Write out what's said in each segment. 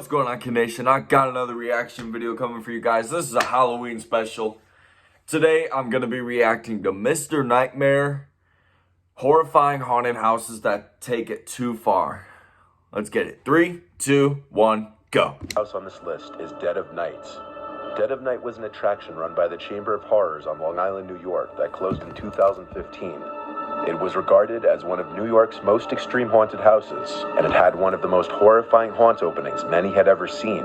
What's going on, Kid Nation? I got another reaction video coming for you guys. This is a Halloween special. Today, I'm going to be reacting to Mr. Nightmare, horrifying haunted houses that take it too far. Let's get it. 3, 2, 1, go. House on this list is Dead of Night. Dead of Night was an attraction run by the Chamber of Horrors on Long Island, New York that closed in 2015. It was regarded as one of New York's most extreme haunted houses, and it had one of the most horrifying haunt openings many had ever seen.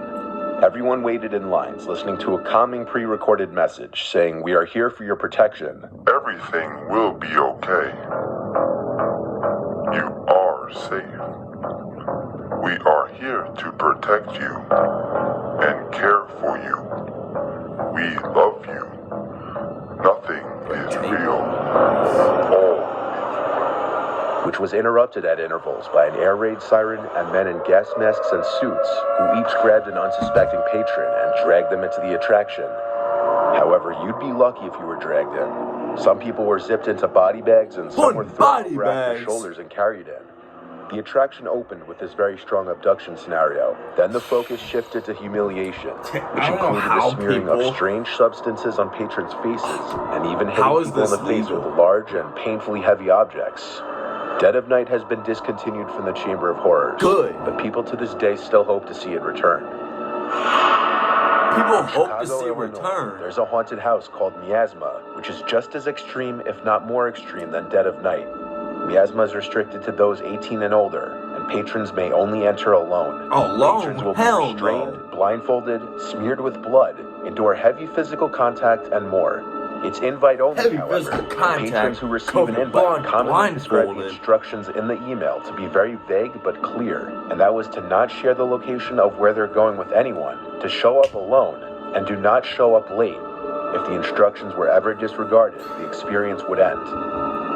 Everyone waited in lines, listening to a calming pre-recorded message saying, "We are here for your protection. Everything will be okay. You are safe. We are here to protect you and care for you. We love you. Nothing is real. All." Which was interrupted at intervals by an air raid siren and men in gas masks and suits who each grabbed an unsuspecting patron and dragged them into the attraction. However, you'd be lucky if you were dragged in. Some people were zipped into body bags and some were thrown over their shoulders and carried in. The attraction opened with this very strong abduction scenario. Then the focus shifted to humiliation, which included the smearing of strange substances on patrons' faces and even hitting people in the face with large and painfully heavy objects. Dead of Night has been discontinued from the Chamber of Horrors. Good. But people to this day still hope to see it return. People hope to see it return. There's a haunted house called Miasma, which is just as extreme, if not more extreme, than Dead of Night. Miasma is restricted to those 18 and older, and patrons may only enter alone. Alone? Patrons will Hell be restrained, no. blindfolded, smeared with blood, endure heavy physical contact, and more. It's invite only, Heavy however. physical contact, Patrons who receive an invite commonly describe the instructions in the email to be very vague but clear, and that was to not share the location of where they're going with anyone, to show up alone, and do not show up late. If the instructions were ever disregarded, the experience would end.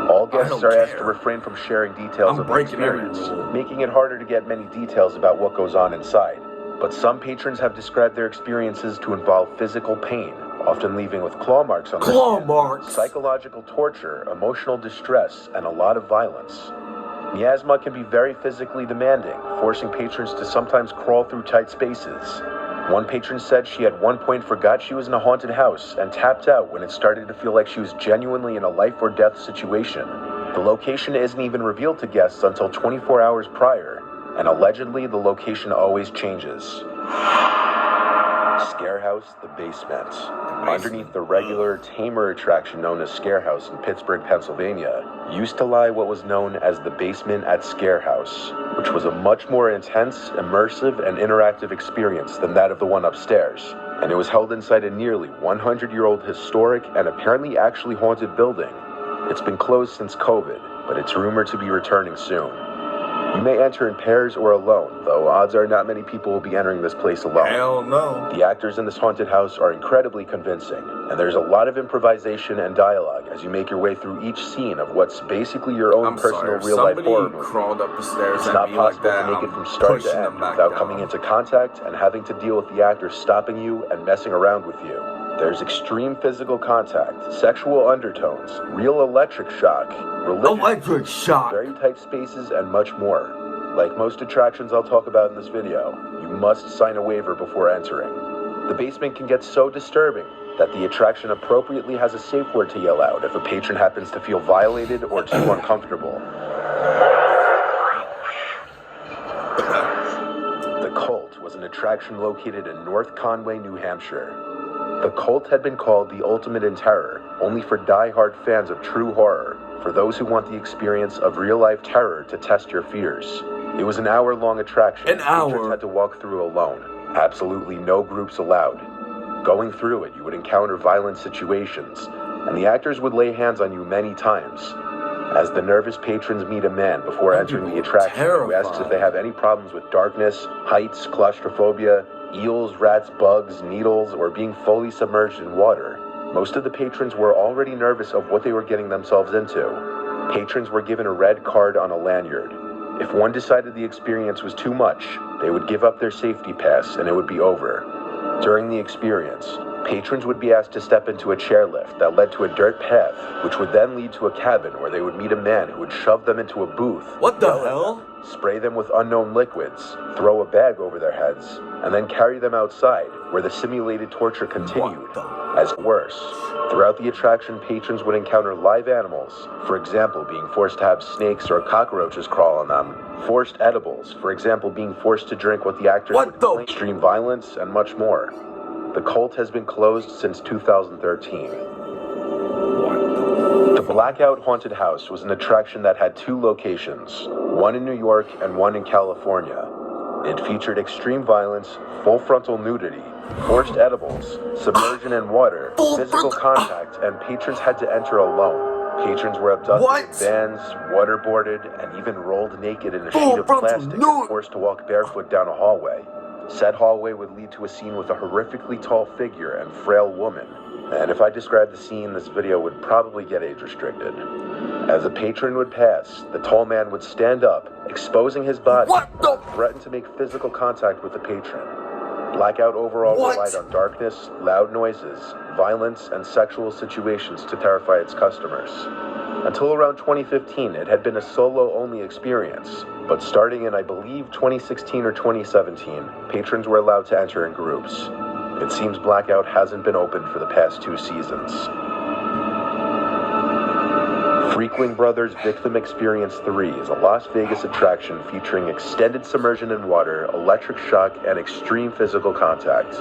All guests are asked to refrain from sharing details of the experience, making it harder to get many details about what goes on inside. But some patrons have described their experiences to involve physical pain, often leaving with claw marks on their skin, psychological torture, emotional distress, and a lot of violence. Miasma can be very physically demanding, forcing patrons to sometimes crawl through tight spaces. One patron said she at one point forgot she was in a haunted house and tapped out when it started to feel like she was genuinely in a life or death situation. The location isn't even revealed to guests until 24 hours prior, and allegedly the location always changes. Scarehouse, the basement. Underneath the regular, tamer attraction known as Scarehouse in Pittsburgh, Pennsylvania, used to lie what was known as the basement at Scarehouse, which was a much more intense, immersive, and interactive experience than that of the one upstairs. And it was held inside a nearly 100-year-old historic and apparently actually haunted building. It's been closed since COVID, but it's rumored to be returning soon. You may enter in pairs or alone, though odds are not many people will be entering this place alone. Hell no. The actors in this haunted house are incredibly convincing, and there's a lot of improvisation and dialogue as you make your way through each scene of what's basically your own personal real-life horror movie. Crawled up the stairs. It's not possible to make it from start to end without coming into contact and having to deal with the actors stopping you and messing around with you. There's extreme physical contact, sexual undertones, real electric shock, very tight spaces, and much more. Like most attractions I'll talk about in this video, you must sign a waiver before entering. The basement can get so disturbing that the attraction appropriately has a safe word to yell out if a patron happens to feel violated or too uncomfortable. The Cult was an attraction located in North Conway, New Hampshire. The Cult had been called the ultimate in terror, only for die-hard fans of true horror, for those who want the experience of real-life terror to test your fears. It was an hour-long attraction. Patrons had to walk through alone. Absolutely no groups allowed. Going through it, you would encounter violent situations, and the actors would lay hands on you many times. As the nervous patrons meet a man before entering the attraction who asks if they have any problems with darkness, heights, claustrophobia, eels, rats, bugs, needles, or being fully submerged in water. Most of the patrons were already nervous of what they were getting themselves into. Patrons were given a red card on a lanyard. If one decided the experience was too much, they would give up their safety pass and it would be over. During the experience, patrons would be asked to step into a chairlift that led to a dirt path, which would then lead to a cabin where they would meet a man who would shove them into a booth. What the hell? spray them with unknown liquids, throw a bag over their heads, and then carry them outside, where the simulated torture continued. As worse, throughout the attraction, patrons would encounter live animals, for example, being forced to have snakes or cockroaches crawl on them, forced edibles, for example, being forced to drink what the actors would claim, extreme violence, and much more. The cult has been closed since 2013. The Blackout Haunted House was an attraction that had two locations, one in New York and one in California. It featured extreme violence, full frontal nudity, forced edibles, submersion in water, physical contact, and patrons had to enter alone. Patrons were abducted in vans, waterboarded, and even rolled naked in a sheet of plastic and forced to walk barefoot down a hallway. Said hallway would lead to a scene with a horrifically tall figure and frail woman. And if I described the scene, this video would probably get age restricted. As a patron would pass, the tall man would stand up, exposing his body, and threaten to make physical contact with the patron. Blackout overall relied on darkness, loud noises, violence, and sexual situations to terrify its customers. Until around 2015, it had been a solo-only experience, but starting in, I believe, 2016 or 2017, patrons were allowed to enter in groups. It seems Blackout hasn't been open for the past 2 seasons. Freakling Brothers Victim Experience 3 is a Las Vegas attraction featuring extended submersion in water, electric shock, and extreme physical contact.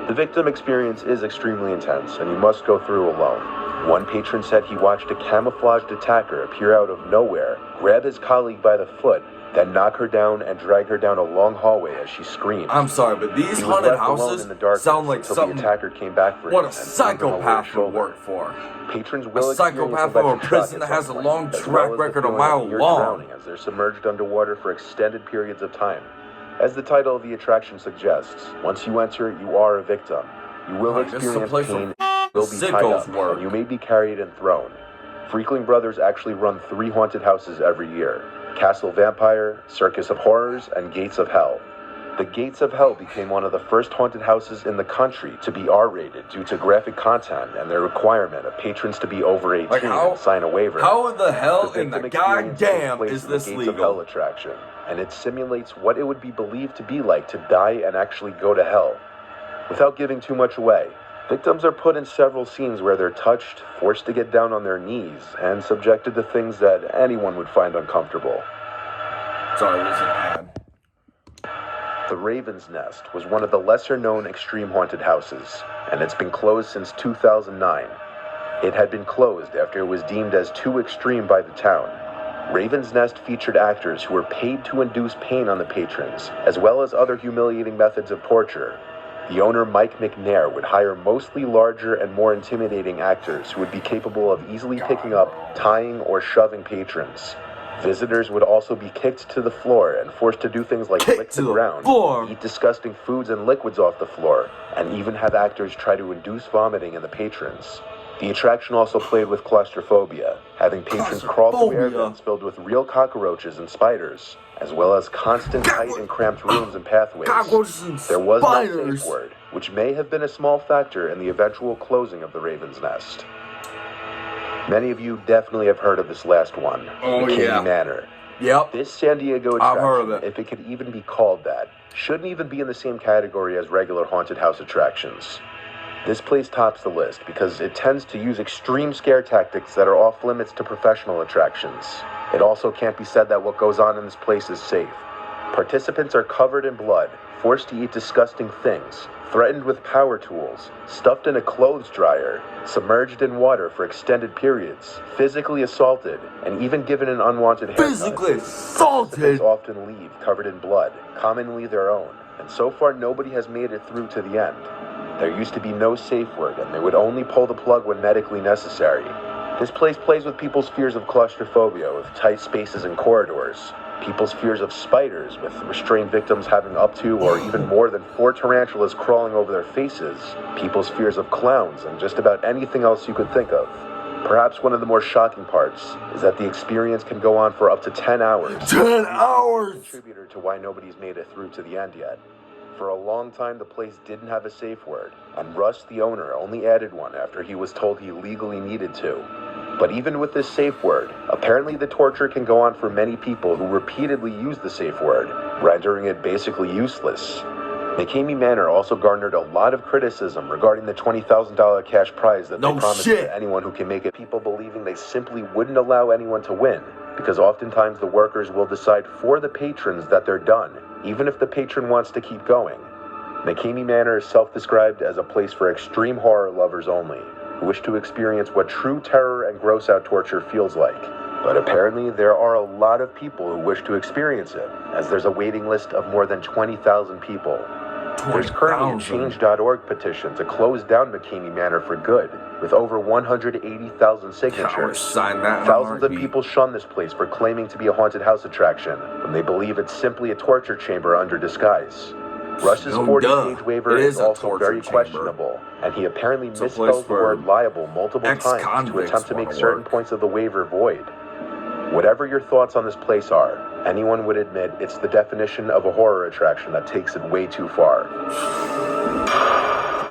The Victim Experience is extremely intense, and you must go through alone. One patron said he watched a camouflaged attacker appear out of nowhere, grab his colleague by the foot, then knock her down and drag her down a long hallway as she screamed. I'm sorry, but these haunted houses sound like something the attacker came back for what a psychopath would work for. Patrons will a psychopath from a prison that has a long track record a mile long. As they're submerged underwater for extended periods of time. As the title of the attraction suggests, once you enter, you are a victim. You will experience pain, will be tied up, and you may be carried and thrown. Freakling Brothers actually run 3 haunted houses every year. Castle Vampire, Circus of Horrors, and Gates of Hell. The Gates of Hell became one of the first haunted houses in the country to be R-rated due to graphic content and their requirement of patrons to be over 18 and sign a waiver. How the hell in the goddamn is this Gates legal? Of Hell attraction, and it simulates what it would be believed to be like to die and actually go to hell. Without giving too much away, victims are put in several scenes where they're touched, forced to get down on their knees, and subjected to things that anyone would find uncomfortable. Sorry, it was an ad. The Raven's Nest was one of the lesser-known extreme haunted houses, and it's been closed since 2009. It had been closed after it was deemed as too extreme by the town. Raven's Nest featured actors who were paid to induce pain on the patrons, as well as other humiliating methods of torture. The owner, Mike McNair, would hire mostly larger and more intimidating actors who would be capable of easily picking up, tying, or shoving patrons. Visitors would also be kicked to the floor and forced to do things like lick the ground, eat disgusting foods and liquids off the floor, and even have actors try to induce vomiting in the patrons. The attraction also played with claustrophobia, having patrons crawl through air vents filled with real cockroaches and spiders, as well as constant tight and cramped rooms and pathways. There was no safe word, which may have been a small factor in the eventual closing of the Raven's Nest. Many of you definitely have heard of this last one, McKamey Manor. Yep. This San Diego attraction, if it could even be called that, shouldn't even be in the same category as regular haunted house attractions. This place tops the list because it tends to use extreme scare tactics that are off limits to professional attractions. It also can't be said that what goes on in this place is safe. Participants are covered in blood, forced to eat disgusting things, threatened with power tools, stuffed in a clothes dryer, submerged in water for extended periods, physically assaulted, and even given an unwanted haircut. Physically assaulted? Participants often leave covered in blood, commonly their own, and so far nobody has made it through to the end. There used to be no safe word, and they would only pull the plug when medically necessary. This place plays with people's fears of claustrophobia with tight spaces and corridors, people's fears of spiders with restrained victims having up to or even more than 4 tarantulas crawling over their faces, people's fears of clowns, and just about anything else you could think of. Perhaps one of the more shocking parts is that the experience can go on for up to 10 hours. 10 hours! Contributor to why nobody's made it through to the end yet. For a long time, the place didn't have a safe word, and Russ, the owner, only added one after he was told he legally needed to. But even with this safe word, apparently the torture can go on for many people who repeatedly use the safe word, rendering it basically useless. McKamey Manor also garnered a lot of criticism regarding the $20,000 cash prize that they promised to anyone who can make it. People believing they simply wouldn't allow anyone to win, because oftentimes the workers will decide for the patrons that they're done, even if the patron wants to keep going. McKamey Manor is self-described as a place for extreme horror lovers only, who wish to experience what true terror and gross-out torture feels like. But apparently there are a lot of people who wish to experience it, as there's a waiting list of more than 20,000 people. There's currently a Change.org petition to close down McKamey Manor for good, with over 180,000 signatures. Thousands of people shun this place for claiming to be a haunted house attraction, when they believe it's simply a torture chamber under disguise. Rush's 40-page waiver is also very questionable, and he apparently misspells the word liable multiple times to attempt to make certain points of the waiver void. Whatever your thoughts on this place are, anyone would admit it's the definition of a horror attraction that takes it way too far.